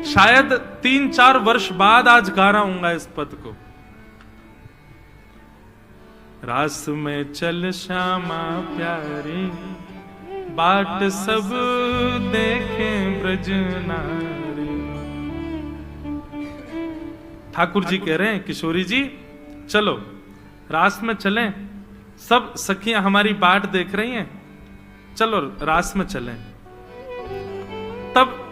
शायद 3-4 वर्ष बाद आज गा रहा हूंगा इस पद को। रास में चल श्यामा प्यारी, बाट सब देखें ब्रज नारी। ठाकुर जी कह रहे हैं किशोरी जी चलो रास में चलें, सब सखियां हमारी बाट देख रही हैं, चलो रास में चलें। तब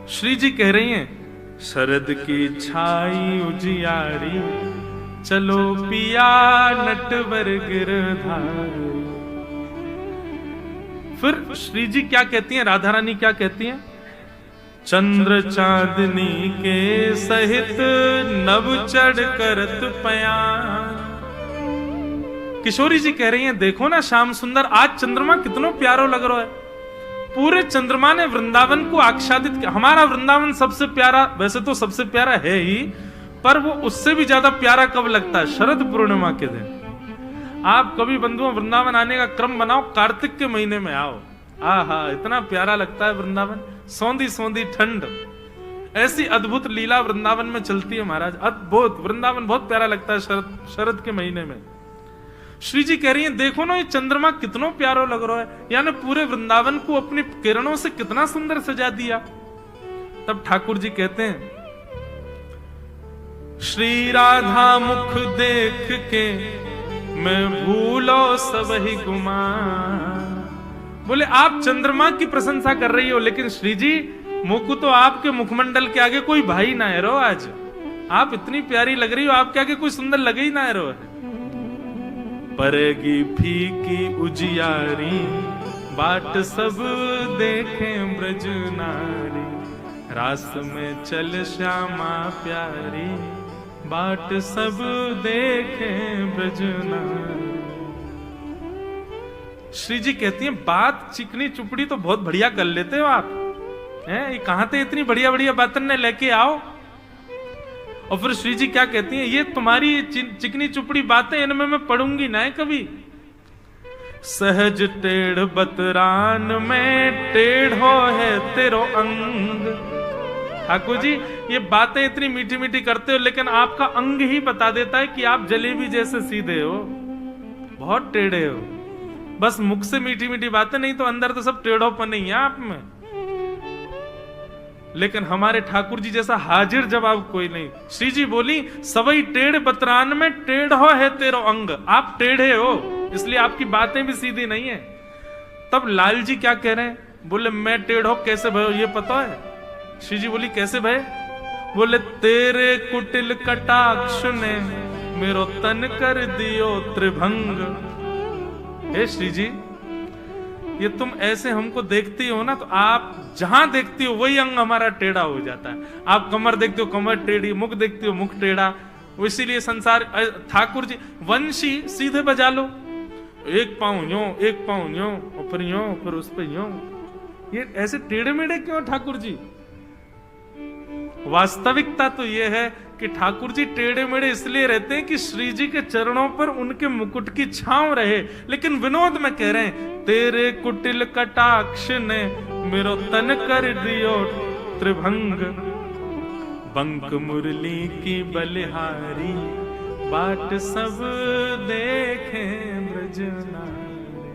श्री जी कह रही हैं शरद की छाई उजियारी, चलो पिया नटवर गिरधारी। फिर श्री जी क्या कहती हैं, राधा रानी क्या कहती हैं, चंद्र चांदनी के सहित नभ चढ़ करत पयान। किशोरी जी कह रही हैं देखो ना श्याम सुंदर, आज चंद्रमा कितना प्यारो लग रहा है। पूरे चंद्रमा ने वृंदावन को आच्छादित किया। हमारा वृंदावन सबसे प्यारा, वैसे तो सबसे प्यारा है ही, पर वो उससे भी ज्यादा प्यारा कब लगता है, शरद पूर्णिमा के दिन। आप कभी बंधुओं वृंदावन आने का क्रम बनाओ, कार्तिक के महीने में आओ, आहा इतना प्यारा लगता है वृंदावन। सौंधी सौंधी ठंड, ऐसी अद्भुत लीला वृंदावन में चलती है महाराज, अद्भुत। वृंदावन बहुत प्यारा लगता है शरद के महीने में। श्री जी कह रही हैं देखो ना ये चंद्रमा कितना प्यारा लग रहा है, यानी पूरे वृंदावन को अपनी किरणों से कितना सुंदर सजा दिया। तब ठाकुर जी कहते हैं श्री राधा मुख देख के मैं भूलो सब ही गुमान। बोले आप चंद्रमा की प्रशंसा कर रही हो, लेकिन श्री जी मुख तो आपके मुखमंडल के आगे कोई भाई ना है रो। आज आप इतनी प्यारी लग रही हो, आपके आगे कोई सुंदर लगे ही ना है रो। परेगी फीकी उजियारी, बाट सब देखें ब्रज नारी। रास में चल श्यामा प्यारी, बाट सब देखें ब्रज नारी। श्री जी कहती हैं बात चिकनी चुपड़ी तो बहुत बढ़िया कर लेते हो आप, हैं? ये कहां थे इतनी बढ़िया बढ़िया बातें ने लेके आओ। और फिर श्री जी क्या कहती हैं, ये तुम्हारी चिकनी चुपड़ी बातें इनमें मैं पढ़ूंगी ना कभी। सहज टेढ़ बतरान में टेढ़ो है तेरो अंग। ठाकुर जी ये बातें इतनी मीठी मीठी करते हो, लेकिन आपका अंग ही बता देता है कि आप जलेबी जैसे सीधे हो, बहुत टेढ़े हो। बस मुख से मीठी मीठी बातें, नहीं तो अंदर तो सब टेढ़ोपन ही है आप में। लेकिन हमारे ठाकुर जी जैसा हाजिर जवाब कोई नहीं। श्री जी बोली सवई टेढ़ बतरान में टेढ़ो है तेरो अंग। आप टेढ़े हो इसलिए आपकी बातें भी सीधी नहीं है। तब लाल जी क्या कह रहे हैं, बोले मैं टेढ़ो कैसे भयो ये पता है। श्री जी बोली कैसे भय, बोले तेरे कुटिल कटाक्ष ने मेरो तन कर दियो त्रिभंग। हे श्री जी ये तुम ऐसे हमको देखती हो ना, तो आप जहां देखती हो वही अंग हमारा टेढ़ा हो जाता है। आप कमर देखते हो कमर टेढ़ी, मुख देखती हो मुख टेढ़ा। इसीलिए संसार ठाकुर जी वंशी सीधे बजा लो, एक पांव यूं एक पांव यूं और फिर यूं फिर उस पे यूं। ये ऐसे टेढ़े मेढ़े क्यों ठाकुर जी? वास्तविकता तो ये है कि ठाकुर जी टेढ़े मेढ़े इसलिए रहते हैं कि श्री जी के चरणों पर उनके मुकुट की छांव रहे। लेकिन विनोद में कह रहे हैं तेरे कुटिल कटाक्ष ने मेरो तन कर दियो त्रिभंग। बंक मुरली की बलिहारी, बाट सब देखें ब्रज नारी।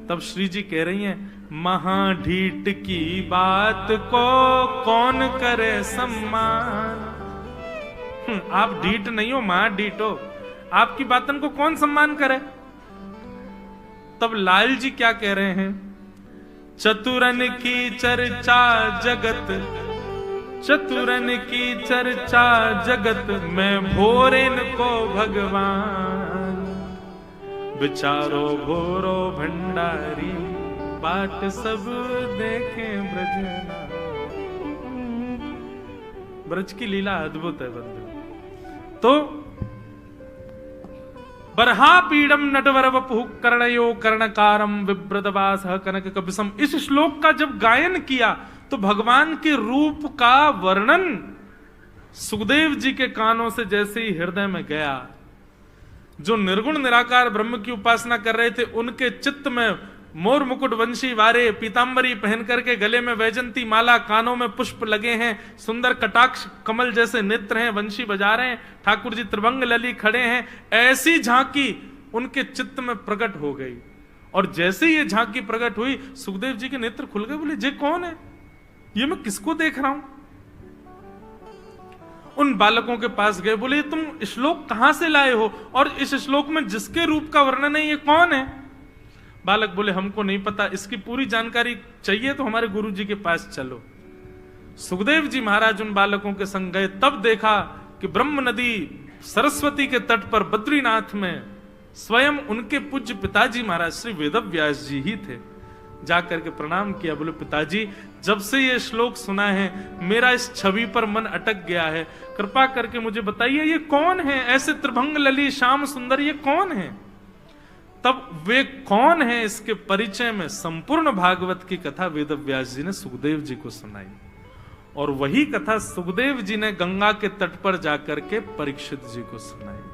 तब श्री जी कह रही हैं महाढीठ की बात को कौन करे सम्मान। आप ढीठ नहीं हो, महाढीठ हो, आपकी बातन को कौन सम्मान करे। तब लाल जी क्या कह रहे हैं, चतुरन की चर्चा जगत, चतुरन की चर्चा जगत में भोरेन को भगवान। विचारो भोरो भंडारी, बाट सब देखें ब्रज नारी। ब्रज की लीला अद्भुत है बंधु। तो बरहा पीडम नटवर वपु कर्णयो कर्णकारम विव्रतवास कनक कपिसम। इस श्लोक का जब गायन किया तो भगवान के रूप का वर्णन सुखदेव जी के कानों से जैसे ही हृदय में गया, जो निर्गुण निराकार ब्रह्म की उपासना कर रहे थे उनके चित्त में मोर मुकुट वंशी वारे, पीतांबरी पहन करके, गले में वैजंती माला, कानों में पुष्प लगे हैं, सुंदर कटाक्ष कमल जैसे नेत्र हैं, वंशी बजा रहे हैं, ठाकुर जी त्रिभंग लली खड़े हैं। ऐसी झांकी उनके चित्त में प्रकट हो गई। और जैसे ये झांकी प्रकट हुई, सुखदेव जी के नेत्र खुल गए। बोले, ये कौन है? ये मैं किसको देख रहा हूं? उन बालकों के पास गए, बोले, तुम श्लोक कहां से लाए हो? और इस श्लोक में जिसके रूप का वर्णन है, ये कौन है? बालक बोले, हमको नहीं पता, इसकी पूरी जानकारी चाहिए तो हमारे गुरु जी के पास चलो। सुखदेव जी महाराज उन बालकों के संग गए। तब देखा कि ब्रह्म नदी सरस्वती के तट पर बद्रीनाथ में स्वयं उनके पूज्य पिताजी महाराज श्री वेदव्यास जी ही थे। जाकर के प्रणाम किया। बोले, पिताजी, जब से ये श्लोक सुना है मेरा इस छवि पर मन अटक गया है, कृपा करके मुझे बताइए ये कौन है? ऐसे त्रिभंग लली श्याम सुंदर ये कौन है? तब वे कौन है इसके परिचय में संपूर्ण भागवत की कथा वेदव्यास जी ने सुखदेव जी को सुनाई। और वही कथा सुखदेव जी ने गंगा के तट पर जाकर के परीक्षित जी को सुनाई।